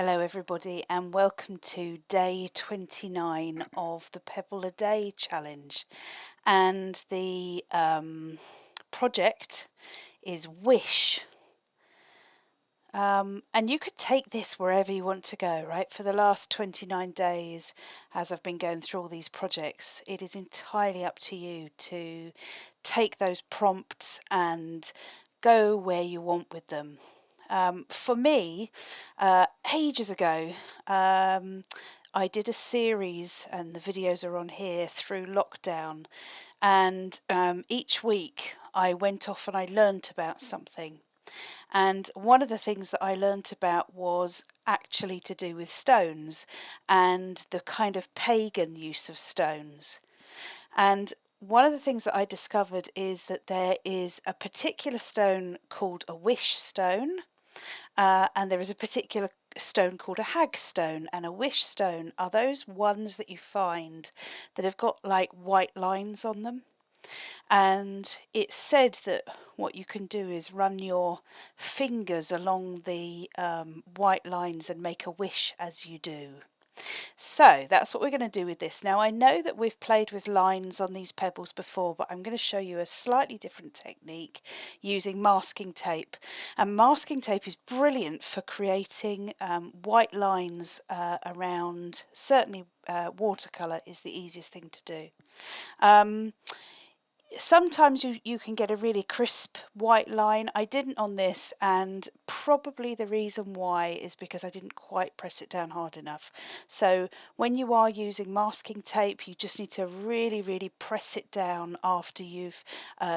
Hello everybody and welcome to day 29 of the Pebble a Day challenge, and the project is Wish. And you could take this wherever you want to go, right? For the last 29 days, as I've been going through all these projects, it is entirely up to you to take those prompts and go where you want with them. For me, ages ago, I did a series, and the videos are on here, through lockdown. And each week I went off and I learnt about something. And one of the things that I learnt about was actually to do with stones and the kind of pagan use of stones. And one of the things that I discovered is that there is a particular stone called a wish stone, and there is a particular stone called a hag stone. And a wish stone are those ones that you find that have got like white lines on them. And it's said that what you can do is run your fingers along the white lines and make a wish as you do. So that's what we're going to do with this. Now, I know that we've played with lines on these pebbles before, but I'm going to show you a slightly different technique using masking tape. And masking tape is brilliant for creating white lines around, certainly watercolour is the easiest thing to do. Sometimes you can get a really crisp white line. I didn't on this, and probably the reason why is because I didn't quite press it down hard enough. So when you are using masking tape, you just need to really press it down after you've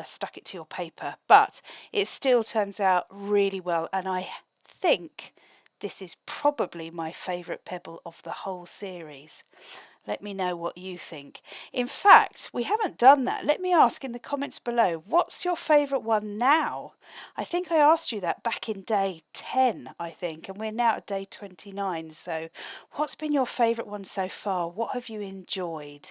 stuck it to your paper. But it still turns out really well, and I think this is probably my favourite pebble of the whole series. Let me know what you think. In fact, we haven't done that. Let me ask in the comments below, what's your favourite one now? I think I asked you that back in day 10, I think, and we're now at day 29. So what's been your favourite one so far? What have you enjoyed?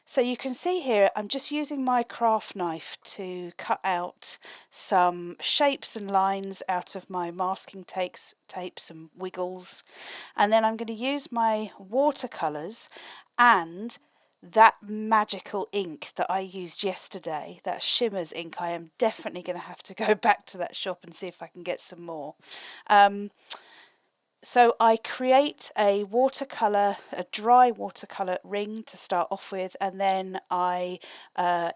So you can see here, I'm just using my craft knife to cut out some shapes and lines out of my masking tapes and wiggles. And then I'm going to use my watercolours and that magical ink that I used yesterday, that Shimmers ink. I am definitely going to have to go back to that shop and see if I can get some more. So I create a watercolour, a dry watercolour ring to start off with, and then I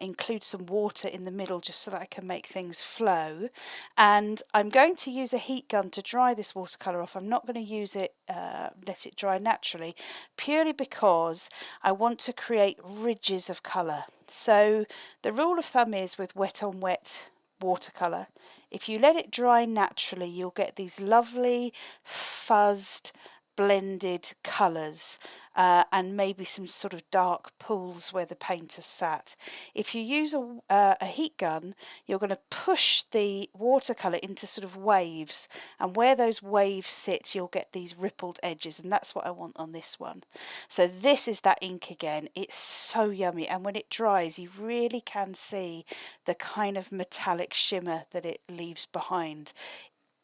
include some water in the middle just so that I can make things flow. And I'm going to use a heat gun to dry this watercolour off. I'm not going to use it, let it dry naturally, purely because I want to create ridges of colour. So the rule of thumb is with wet on wet watercolour, if you let it dry naturally, you'll get these lovely fuzzed blended colours, and maybe some sort of dark pools where the paint has sat. If you use a heat gun, you're going to push the watercolour into sort of waves, and where those waves sit, you'll get these rippled edges, and that's what I want on this one. So this is that ink again. It's so yummy, and when it dries, you really can see the kind of metallic shimmer that it leaves behind.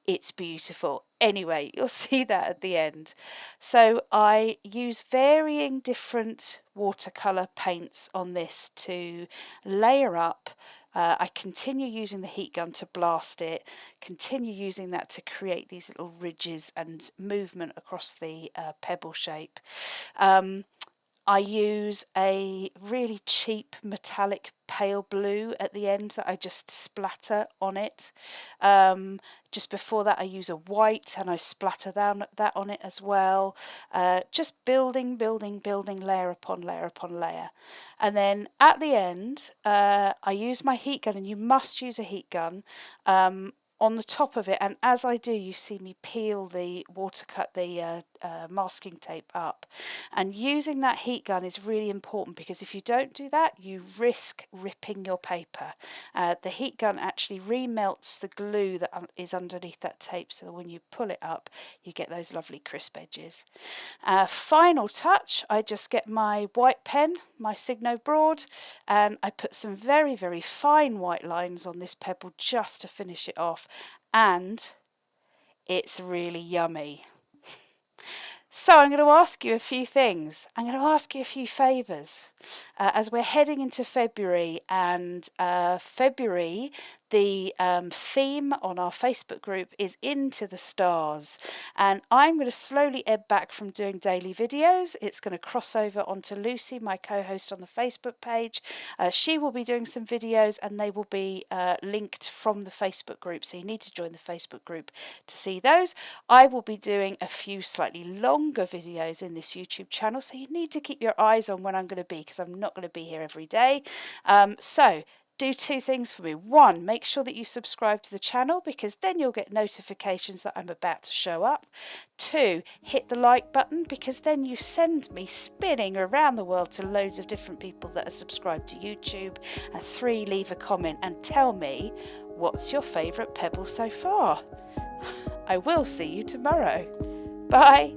It's beautiful. Anyway, you'll see that at the end. So I use varying different watercolor paints on this to layer up. I continue using the heat gun to blast it, continue using that to create these little ridges and movement across the pebble shape. I use a really cheap metallic pale blue at the end that I just splatter on it. Just before that, I use a white and I splatter that on it as well. Just building layer upon layer upon layer. And then at the end, I use my heat gun, and you must use a heat gun. On the top of it, and as I do, you see me peel the masking tape up. And using that heat gun is really important, because if you don't do that, you risk ripping your paper. The heat gun actually remelts the glue that is underneath that tape, so that when you pull it up, you get those lovely crisp edges. Final touch, I just get my white pen, my Signo Broad, and I put some very fine white lines on this pebble just to finish it off, and it's really yummy. So I'm going to ask you a few things. I'm going to ask you a few favours as we're heading into February. And February, the theme on our Facebook group is Into the Stars. And I'm going to slowly ebb back from doing daily videos. It's going to cross over onto Lucy, my co-host on the Facebook page. She will be doing some videos and they will be linked from the Facebook group. So you need to join the Facebook group to see those. I will be doing a few slightly longer videos in this YouTube channel, so you need to keep your eyes on when I'm going to be, because I'm not going to be here every day. So do two things for me. One, make sure that you subscribe to the channel, because then you'll get notifications that I'm about to show up. Two, hit the like button, because then you send me spinning around the world to loads of different people that are subscribed to YouTube. And three, leave a comment and tell me what's your favourite pebble so far. I will see you tomorrow. Bye.